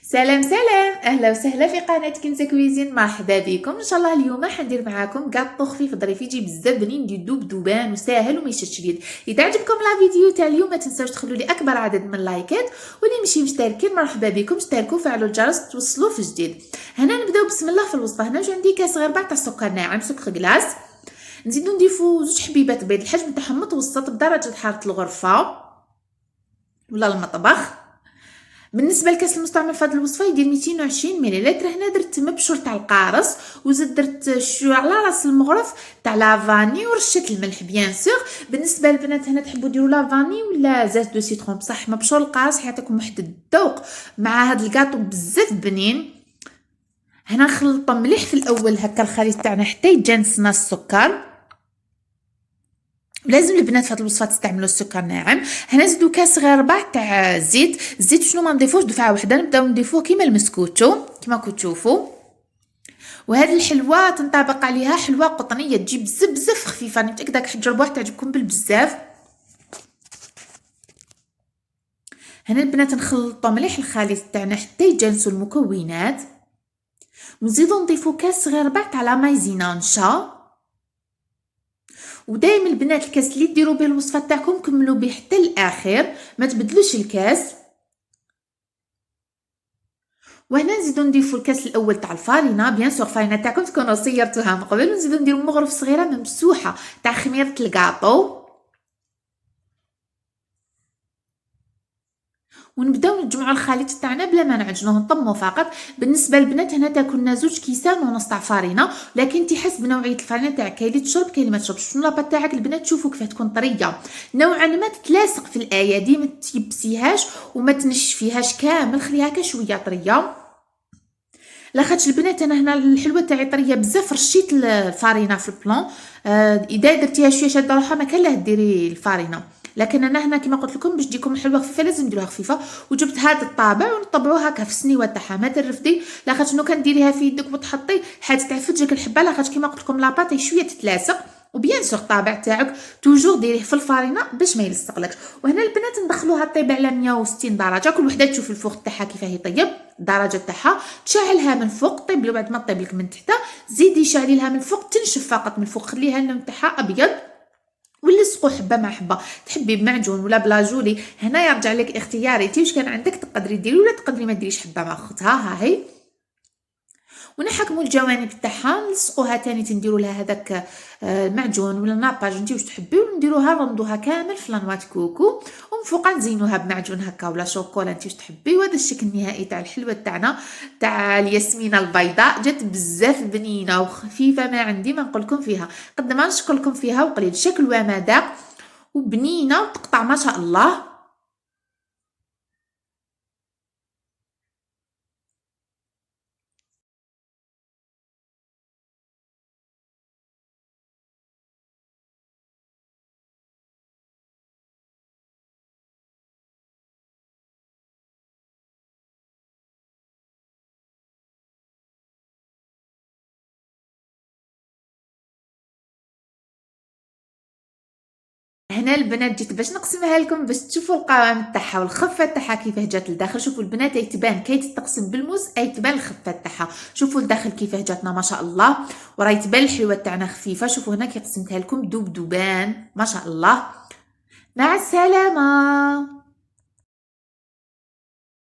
سلام سلام، اهلا وسهلا في قناه كنزه كويزين. مرحبا بكم. ان شاء الله اليوم حندير معاكم كاطو خفيف ظريف يجي بزاف بنين يدوب ذوبان وساهل وما يشدش اليد. اذا عجبكم لا فيديو تاع اليوم ما تنساوش تخلوا لي اكبر عدد من اللايكات، واللي ماشي مشتركين مرحبا بكم اشتركوا وفعلوا الجرس توصلوا في جديد. هنا نبداو بسم الله في الوصفه. هنا جو عندي كاس غربع تاع السكر ناعم سكر كلاص، نزيدو نضيفو زوج حبيبات بيض الحجم تاعهم متوسط بدرجه حراره الغرفه ولا المطبخ. بالنسبه لكاس المستعمل في هذه الوصفه يدير 220 ملل. هنا درت مبشور تاع القارص وزدت درت شويه على راس المغرف تاع لافاني ورشه الملح بيان سور. بالنسبه للبنات هنا تحبوا ديروا لافاني ولا زيت دو سيترون، بصح مبشور القارص حيعطيكم واحد الذوق مع هذا الكاطو بزاف بنين. هنا نخلطو مليح في الاول هكا الخليط تاعنا حتى يتجانسنا السكر. لازم البنات في هذه الوصفه تستعملوا السكر ناعم. هنا نزيدو كاس غير ربع تاع الزيت شنو ما نضيفوش دفعه وحده، نبداو نضيفوه كيما المسكوتو كيما كتشوفوا. وهذه الحلوه تنطبق عليها حلوه قطنيه تجي بزاف خفيفه، انا متاكده تجربوها تعجبكم بالبزاف. هنا البنات نخلطوا مليح الخليط تاعنا حتى يتجانسوا المكونات، ونزيدو نضيفو كاس غير ربع تاع لا مايزينا نشا. ودائما البنات الكاس اللي ديروا به الوصفه تاعكم كملوا به حتى الاخر، ما تبدلوش الكاس. وهنا نزيدو نضيفو الكاس الاول تاع الفارينه بيان سور الفارينه تاعكم تكونوا صيرتوها من قبل، ونزيدو نديرو مغرف صغيره ممسوحه تاع خميره الكاطو، ونبداو نجمعوا الخليط تاعنا بلا ما نعجنوه نطمو فقط. بالنسبه للبنات هنا تاكلنا زوج كيسان ونص تاع فرينه، لكن انت حسب نوعيه الفرينه تاعك، كاين اللي تشرب كاين اللي ما تشربش. شنو لاباط تاعك البنات تشوفوا كيف تكون طريه نوعا ما تتلاصق في الايادي، ما تيبسيهاش وما تنشفيهاش كامل، خليها هكا شويه طريه. لاخاطش البنات انا هنا الحلوه تاعي طريه بزاف رشيت الفارينه في البلون. اذا درتيها شويه شاده روحها ما كان له ديري الفارينه، لكن انا هنا كما قلت لكم باش تجيكم الحلوه خفيفه لازم نديروها خفيفه. وجبت هذا الطابع ونطبعوه هكا في السنيوه تاعها ما ترفدي، لاخاطش نو كنديريها في يدك وتحطي حتتعفجك الحبه، لاخاطش كما قلت لكم لاباطي شويه تتلاصق. وبيان سور الطابع تاعك توجور ديريه في الفارينه باش ما يلصقلكش. وهنا البنات ندخلوها طيب على 160 درجه، كل وحده تشوف الفوق تاعها كيفاه يطيب الدرجه تاعها، تشعلها من فوق طيب بعد ما طيب لك من تحت زيدي شعلي لها من فوق تنشف فقط من فوق، خليها اللون تاعها ابيض ولصقوا حبه مع حبه. تحبي بمعجون ولا بلاجولي هنا يرجع لك اختياري، انت واش كان عندك تقدري ديري ولا تقدري ما ديريش حبه مع اختها. ها هي ونحكموا الجوانب تاعها نلصقوها تاني، تنديروا لها هذاك المعجون ولا ناباج انت واش تحبيو، نديروها نرمدوها كامل في لانوات كوكو، ومن فوق نزينوها بمعجون هكا ولا شوكولا انت واش تحبي. وهذا الشكل النهائي تاع الحلوه تاعنا تاع الياسمينه البيضاء، جات بزاف بنينه وخفيفه، ما عندي ما نقول لكم فيها قد ما نشكر لكم فيها وقليل شكل ومذاق وبنينه وتقطع ما شاء الله. هنا البنات جيت باش نقسمها لكم باش تشوفوا القوام تاعها والخفه تاعها كيفاه جات لداخل. شوفوا البنات اي تبان كي تتقسم بالموس اي تبان الخفه تاعها، شوفوا لداخل كيفاه جاتنا ما شاء الله، وراهي تبان الحلوه تاعنا خفيفه. شوفوا هنا كي قسمتها لكم دوب دوبان ما شاء الله. مع السلامه.